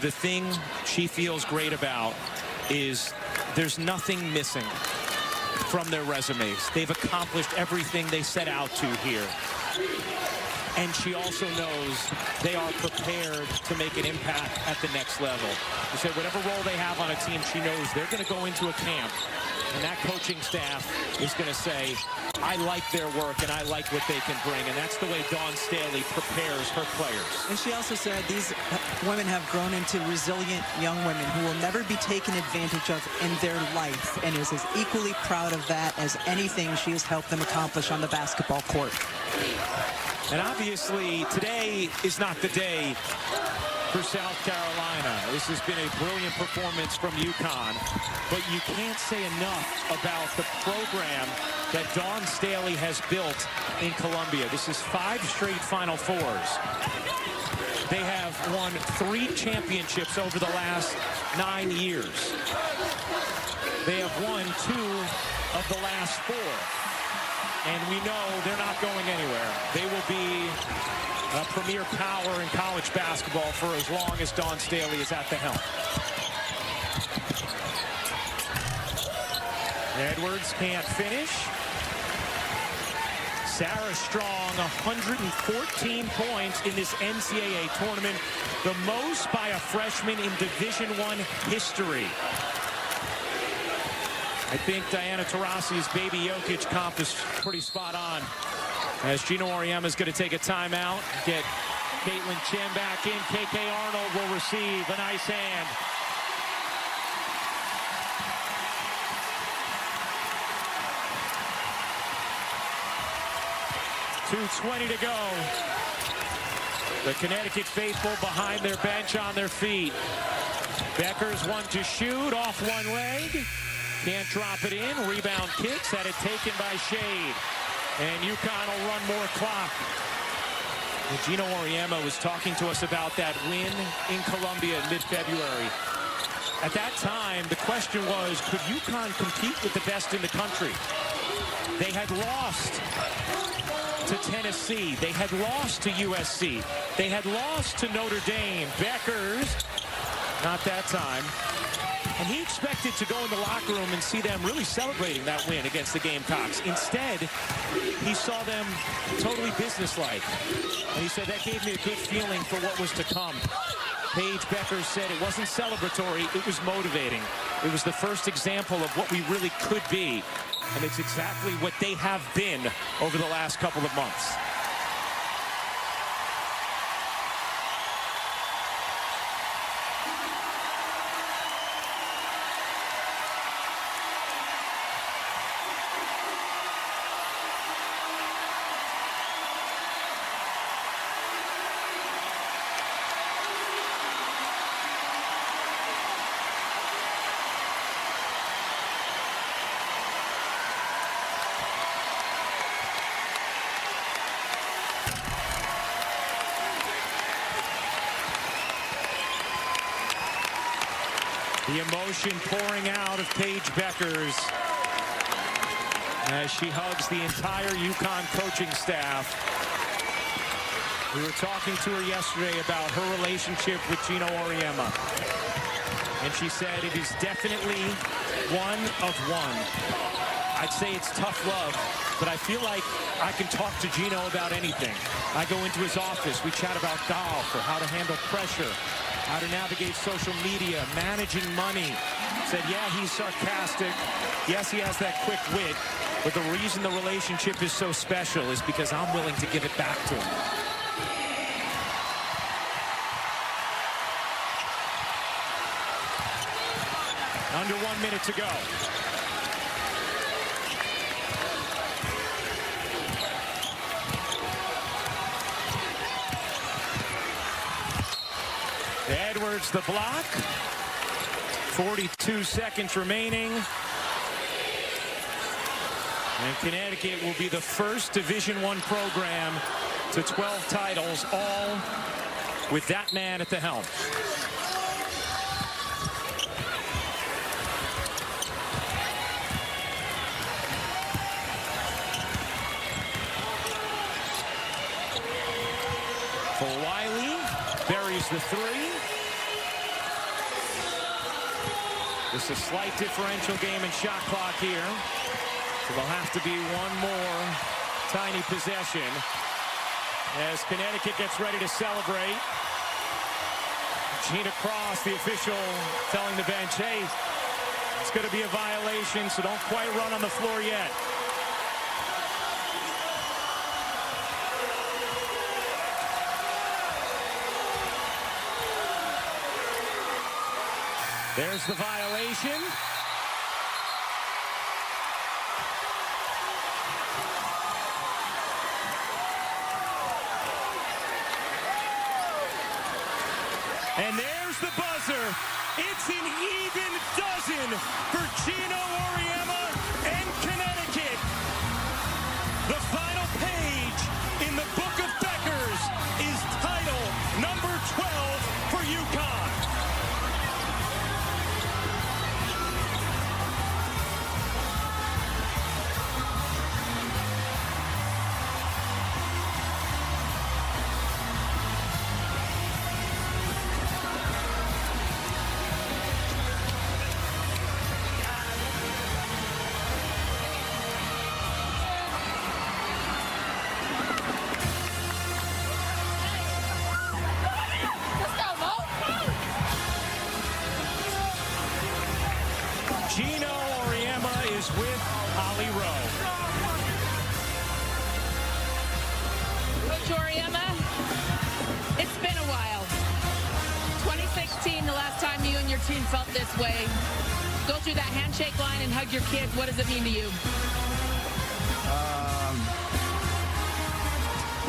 The thing she feels great about is there's nothing missing from their resumes. They've accomplished everything they set out to here. And she also knows they are prepared to make an impact at the next level. She said whatever role they have on a team, she knows they're going to go into a camp, and that coaching staff is going to say, I like their work and I like what they can bring. And that's the way Dawn Staley prepares her players. And she also said these women have grown into resilient young women who will never be taken advantage of in their life, and is as equally proud of that as anything she has helped them accomplish on the basketball court. And obviously today is not the day for South Carolina. This has been a brilliant performance from UConn, but you can't say enough about the program that Dawn Staley has built in Columbia. This is 5 straight Final Fours. They have won 3 championships over the last 9 years. They have won 2 of the last 4. And we know they're not going anywhere. They will be a premier power in college basketball for as long as Dawn Staley is at the helm. Edwards can't finish. Sarah Strong, 114 points in this NCAA tournament, the most by a freshman in Division I history. I think Diana Taurasi's baby Jokic comp is pretty spot on. As Gino Auriemma is going to take a timeout, get Caitlin Chen back in. KK Arnold will receive a nice hand. .220 to go. The Connecticut faithful behind their bench on their feet. Beckers one to shoot, off one leg. Can't drop it in. Rebound kicks. Had it taken by Shade. And UConn will run more clock. And Gino Auriemma was talking to us about that win in Columbia in mid-February. At that time, the question was, could UConn compete with the best in the country? They had lost to Tennessee. They had lost to USC. They had lost to Notre Dame. Beckers, not that time. And he expected to go in the locker room and see them really celebrating that win against the Gamecocks. Instead, he saw them totally businesslike. And he said, that gave me a good feeling for what was to come. Paige Beckers said it wasn't celebratory, it was motivating. It was the first example of what we really could be. And it's exactly what they have been over the last couple of months. The emotion pouring out of Paige Beckers as she hugs the entire UConn coaching staff. We were talking to her yesterday about her relationship with Gino Auriemma. And she said it is definitely one of one. I'd say it's tough love, but I feel like I can talk to Gino about anything. I go into his office, we chat about golf or how to handle pressure, how to navigate social media, managing money. Said, yeah, he's sarcastic. Yes, he has that quick wit. But the reason the relationship is so special is because I'm willing to give it back to him. Under 1 minute to go. Edwards the block. 42 seconds remaining. And Connecticut will be the first Division I program to 12 titles, all with that man at the helm. For Wiley, buries the three. Just a slight differential game in shot clock here. So there'll have to be one more tiny possession as Connecticut gets ready to celebrate. Gina Cross, the official, telling the bench, hey, it's going to be a violation, so don't quite run on the floor yet. There's the violation. And there's the buzzer. It's an even dozen for Gino Auriemma and Connecticut. The final page in the book of Beckers is title number 12 for UConn. Gino Auriemma is with Holly Rowe. Coach Auriemma, it's been a while. 2016, the last time you and your team felt this way. Go through that handshake line and hug your kid. What does it mean to you?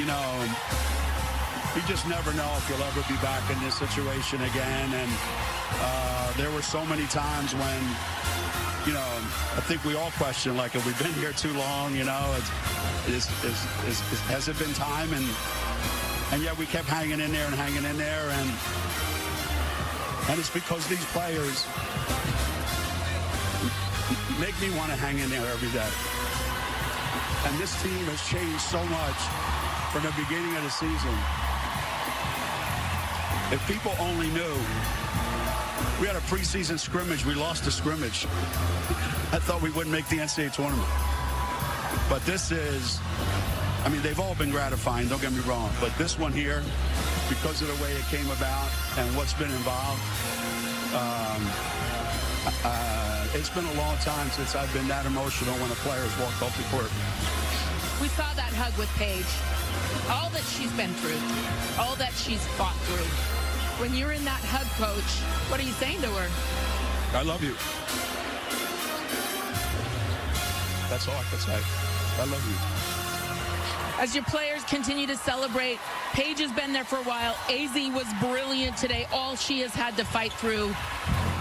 You know, you just never know if you'll ever be back in this situation again. And there were so many times when, you know, I think we all question, like, have we been here too long? You know, has it been time? And yet we kept hanging in there and hanging in there. And it's because these players make me want to hang in there every day. And this team has changed so much from the beginning of the season. If people only knew. We had a preseason scrimmage. We lost the scrimmage. I thought we wouldn't make the NCAA tournament. But this is, I mean, they've all been gratifying, don't get me wrong. But this one here, because of the way it came about and what's been involved, it's been a long time since I've been that emotional when a player has walked off the court. We saw that hug with Paige. All that she's been through, all that she's fought through. When you're in that hug, Coach, what are you saying to her? I love you. That's all I can say. I love you. As your players continue to celebrate, Paige has been there for a while. AZ was brilliant today, all she has had to fight through.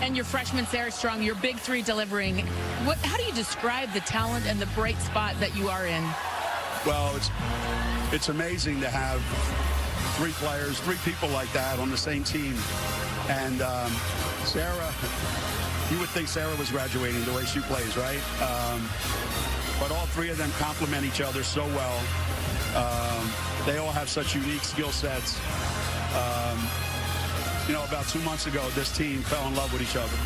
And your freshman, Sarah Strong, your big three delivering. How do you describe the talent and the bright spot that you are in? Well, it's amazing to have three people like that on the same team. And Sarah, you would think Sarah was graduating the way she plays, right? But all three of them complement each other so well. They all have such unique skill sets. You know, about 2 months ago, this team fell in love with each other.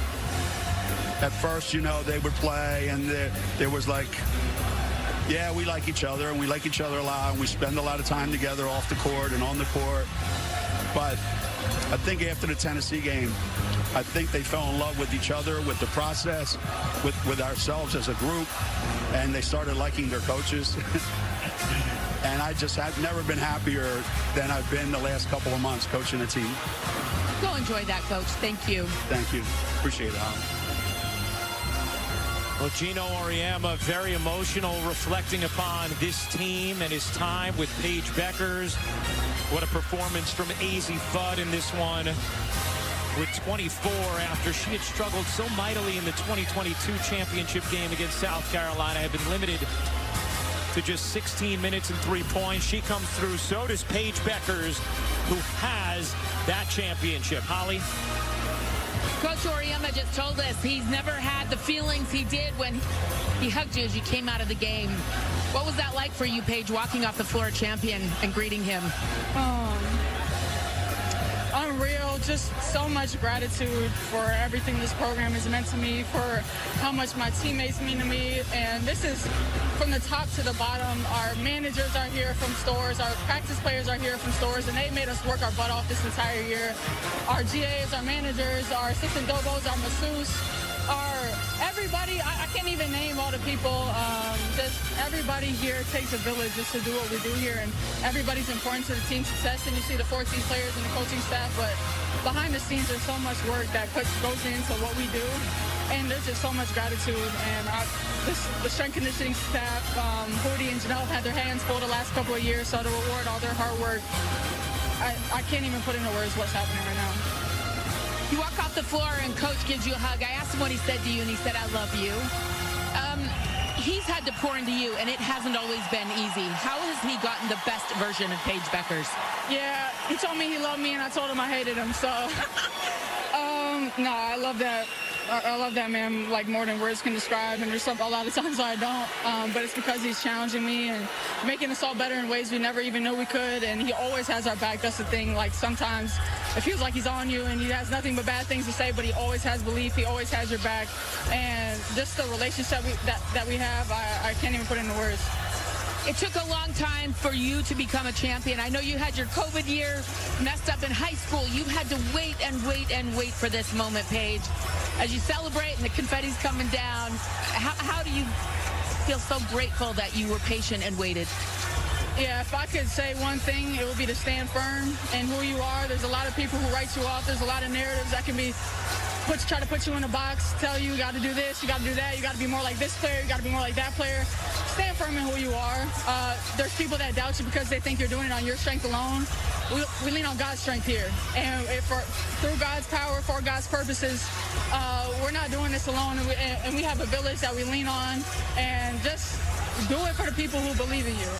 At first, you know, they would play, and there was like, yeah, we like each other, and we like each other a lot, and we spend a lot of time together off the court and on the court. But I think after the Tennessee game, I think they fell in love with each other, with the process, with ourselves as a group, and they started liking their coaches. And I've never been happier than I've been the last couple of months coaching a team. Go enjoy that, Coach. Thank you. Thank you. Appreciate it, Holly. Well, Gino Auriemma, very emotional, reflecting upon this team and his time with Paige Beckers. What a performance from AZ Fudd in this one with 24 after she had struggled so mightily in the 2022 championship game against South Carolina, had been limited to just 16 minutes and 3 points. She comes through. So does Paige Beckers, who has that championship. Holly? Coach Auriemma just told us he's never had the feelings he did when he hugged you as you came out of the game. What was that like for you, Paige, walking off the floor champion and greeting him? unreal. Just so much gratitude for everything this program has meant to me, for how much my teammates mean to me. And this is from the top to the bottom. Our managers are here from stores. Our practice players are here from stores. And they made us work our butt off this entire year. Our GAs, our managers, our assistant dobos, our masseuse, everybody. I can't even name all the people. Just everybody here takes a village just to do what we do here, and everybody's important to the team's success. And you see the 14 players and the coaching staff, but behind the scenes, there's so much work that goes into what we do, and there's just so much gratitude. And the strength conditioning staff, Hootie and Janelle, have had their hands full the last couple of years, so to reward all their hard work, I can't even put into words what's happening right now. You walk off the floor and Coach gives you a hug. I asked him what he said to you, and he said, "I love you." He's had to pour into you, and it hasn't always been easy. How has he gotten the best version of Paige Bueckers? Yeah, he told me he loved me, and I told him I hated him. So, no, I love that. I love that man like more than words can describe, and there's a lot of times I don't, but it's because he's challenging me and making us all better in ways we never even knew we could, and he always has our back. That's the thing. Like, sometimes it feels like he's on you and he has nothing but bad things to say, but he always has belief. He always has your back, and just the relationship that we have, I can't even put into words. It took a long time for you to become a champion. I know you had your COVID year messed up in high school. You've had to wait and wait and wait for this moment, Paige. As you celebrate and the confetti's coming down, how do you feel so grateful that you were patient and waited? Yeah, if I could say one thing, it would be to stand firm in who you are. There's a lot of people who write you off. There's a lot of narratives that can be try to put you in a box, tell you got to do this, you got to do that, you got to be more like this player, you got to be more like that player. Stand firm in who you are. There's people that doubt you because they think you're doing it on your strength alone. We lean on God's strength here. And through God's power, for God's purposes, we're not doing this alone. And we have a village that we lean on. And just do it for the people who believe in you.